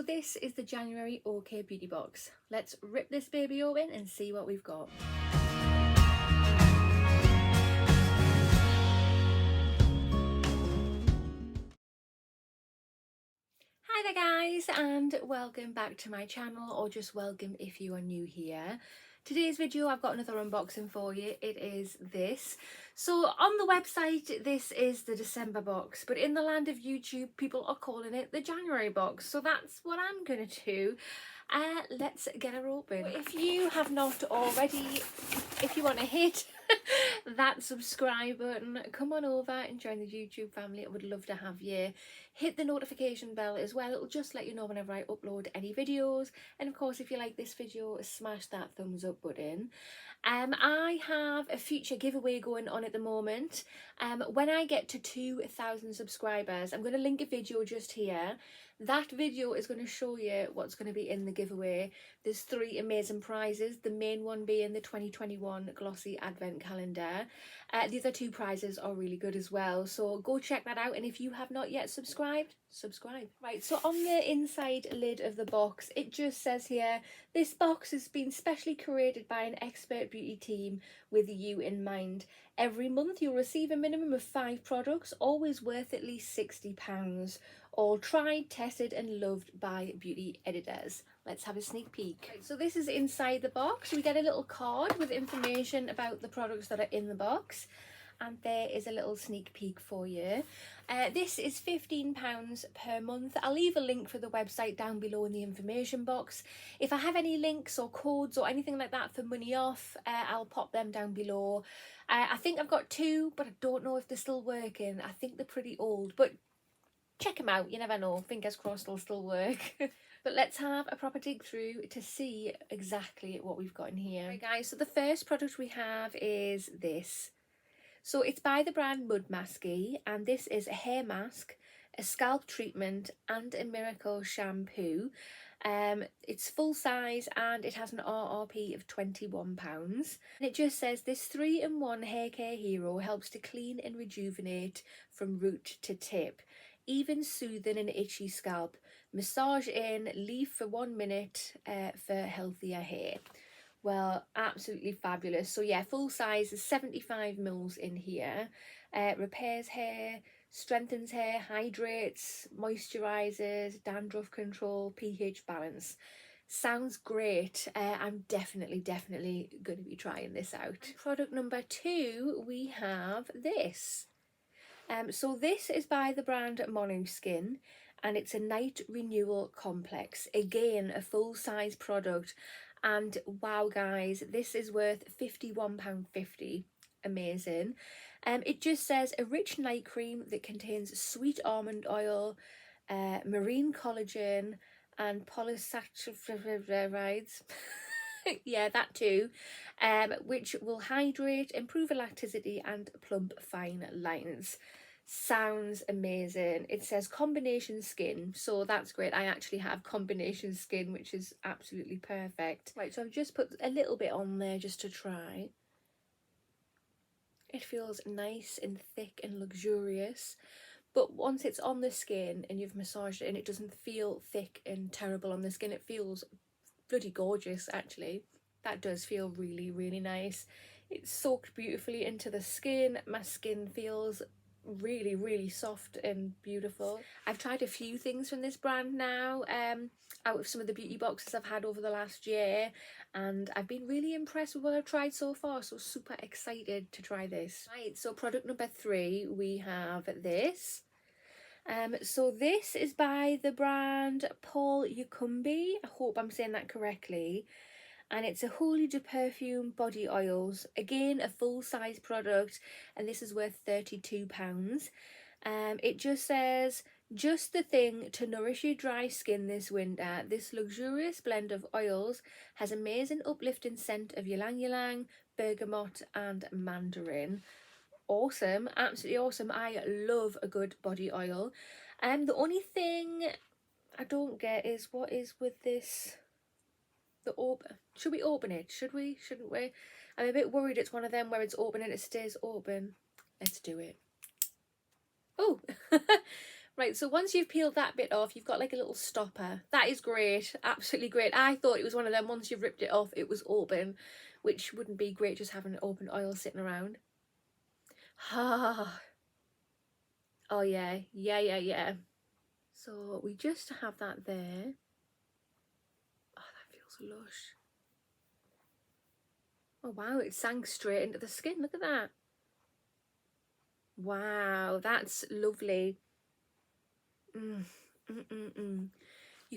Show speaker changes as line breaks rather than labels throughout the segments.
So this is the January OK Beauty Box. Let's rip this baby open and see what we've got. Hi there guys, and welcome back to my channel, or just welcome if you are new here. Today's video I've got another unboxing for you. It is this. So on the website this is the December box, but in the land of YouTube people are calling it the January box, so that's what I'm gonna do. Let's get her open. If you have not already, if you want to hit that subscribe button, come on over and join the YouTube family. I would love to have you. Hit the notification bell as well. It'll just let you know whenever I upload any videos. And of course, if you like this video, smash that thumbs up button. I have a future giveaway going on at the moment. When I get to 2,000 subscribers, I'm going to link a video just here. That video is going to show you what's going to be in the giveaway. There's 3 amazing prizes, the main one being the 2021 glossy advent calendar. The other 2 prizes are really good as well, so go check that out. And if you have not yet subscribed, subscribe. Right, so on the inside lid of the box, it just says here, this box has been specially curated by an expert beauty team with you in mind. Every month you'll receive a minimum of 5 products, always worth at least £60. All tried, tested and loved by beauty editors. Let's have a sneak peek. Right, so this is inside the box. We get a little card with information about the products that are in the box. And there is a little sneak peek for you. This is £15 per month. I'll leave a link for the website down below in the information box. If I have any links or codes or anything like that for money off, I'll pop them down below. I think I've got 2, but I don't know if they're still working. I think they're pretty old, but check them out, you never know, fingers crossed they'll still work. But let's have a proper dig through to see exactly what we've got in here. Right guys, so the first product we have is this. So it's by the brand Mudmasky, and this is a hair mask, a scalp treatment and a miracle shampoo. It's full size and it has an RRP of £21. And it just says this 3-in-1 hair care hero helps to clean and rejuvenate from root to tip. Even soothing an itchy scalp. Massage in, leave for 1 minute for healthier hair. Well, absolutely fabulous. So yeah, full size is 75 mils in here. Repairs hair, strengthens hair, hydrates, moisturizes, dandruff control, pH balance. Sounds great. I'm definitely going to be trying this out. Product number 2, we have this. So this is by the brand monuskin, and it's a night renewal complex. Again, a full size product. And wow guys, this is worth £51.50. Amazing. It just says a rich night cream that contains sweet almond oil, marine collagen and polysaccharides. Yeah, that too, which will hydrate, improve elasticity and plump fine lines. Sounds amazing. It says combination skin, so that's great. I actually have combination skin, which is absolutely perfect. Right, so I've just put a little bit on there just to try. It feels nice and thick and luxurious, but once it's on the skin and you've massaged it and it doesn't feel thick and terrible on the skin, it feels bloody gorgeous actually. That does feel really nice. It's soaked beautifully into the skin. My skin feels really soft and beautiful. I've tried a few things from this brand now, out of some of the beauty boxes I've had over the last year, and I've been really impressed with what I've tried so far, so super excited to try this. Right, so product number 3, we have this. So this is by the brand Paul Yukumbi. I hope I'm saying that correctly. And it's a Holy de Perfume body oils. Again, a full-size product, and this is worth £32. It just says, just the thing to nourish your dry skin this winter. This luxurious blend of oils has amazing uplifting scent of ylang-ylang, bergamot and mandarin. Awesome, absolutely awesome. I love a good body oil. The only thing I don't get is what is with this... Should we open it? Should we? Shouldn't we? I'm a bit worried it's one of them where it's open and it stays open. Let's do it. Oh, Right, so once you've peeled that bit off, you've got like a little stopper. That is great, absolutely great. I thought it was one of them, once you've ripped it off, it was open, which wouldn't be great just having open oil sitting around. Ah. Oh yeah, yeah. So we just have that there. Oh, that feels lush. Oh wow, it sank straight into the skin, look at that. Wow, that's lovely. You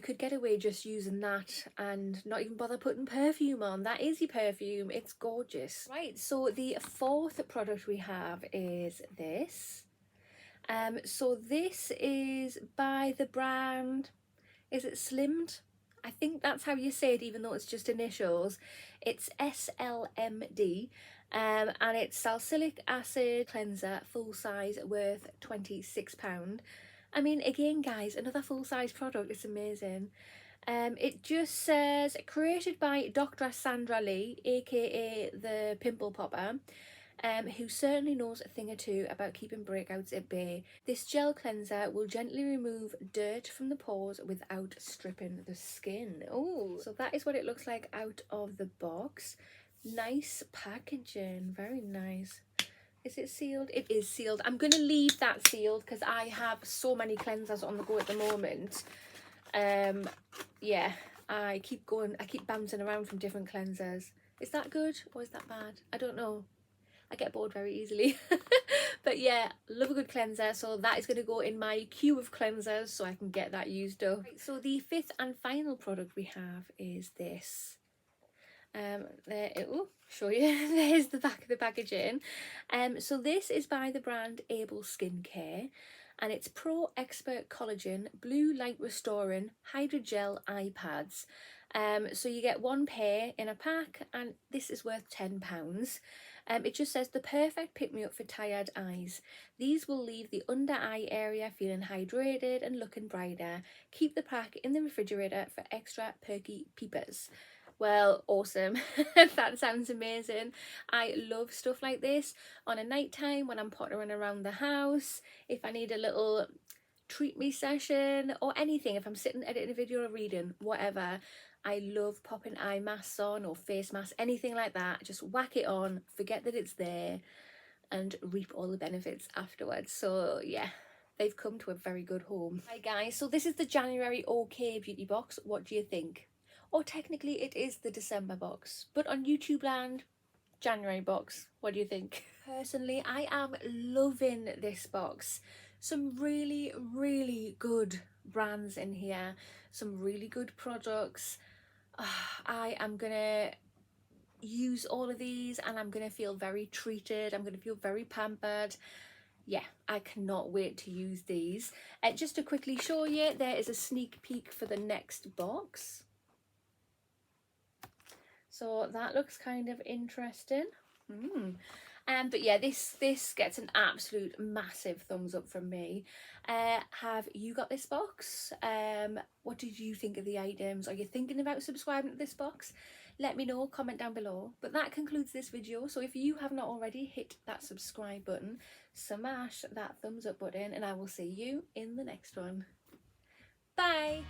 could get away just using that and not even bother putting perfume on. That is your perfume. It's gorgeous. Right, so the fourth product we have is this. So this is by the brand, is it slmd? I think that's how you say it, even though it's just initials. It's slmd. And it's salicylic acid cleanser, full size, worth £26. I mean, again guys, another full size product. It's amazing. It just says created by Dr. Sandra Lee, aka the Pimple Popper, who certainly knows a thing or two about keeping breakouts at bay. This gel cleanser will gently remove dirt from the pores without stripping the skin. Oh, so that is what it looks like out of the box. Nice packaging, very nice. Is it sealed? It is sealed. I'm going to leave that sealed because I have so many cleansers on the go at the moment. Yeah, I keep bouncing around from different cleansers. Is that good or is that bad? I don't know. I get bored very easily. But yeah, love a good cleanser, so that is going to go in my queue of cleansers so I can get that used up. Right, so the fifth and final product we have is this. There it will show you. There's the back of the packaging. So this is by the brand Able Skincare, and it's Pro Expert Collagen Blue Light Restoring Hydrogel Eye Pads. So you get one pair in a pack, and this is worth £10. It just says the perfect pick-me-up for tired eyes. These will leave the under eye area feeling hydrated and looking brighter. Keep the pack in the refrigerator for extra perky peepers. Well, awesome. That sounds amazing. I love stuff like this on a night time when I'm pottering around the house, if I need a little treat me session or anything, if I'm sitting editing a video or reading, whatever. I love popping eye masks on or face masks, anything like that. Just whack it on, forget that it's there, and reap all the benefits afterwards. So yeah, they've come to a very good home. Hi guys, so this is the January OK beauty box. What do you think? Or technically it is the December box, but on YouTube land, January box. What do you think? Personally, I am loving this box. Some really good brands in here, some really good products. I am gonna use all of these and I'm gonna feel very treated. I'm gonna feel very pampered. Yeah, I cannot wait to use these. Just to quickly show you, there is a sneak peek for the next box. So that looks kind of interesting. But yeah, this gets an absolute massive thumbs up from me. Have you got this box? What did you think of the items? Are you thinking about subscribing to this box? Let me know, comment down below. But that concludes this video. So if you have not already, hit that subscribe button, smash that thumbs up button, and I will see you in the next one. Bye!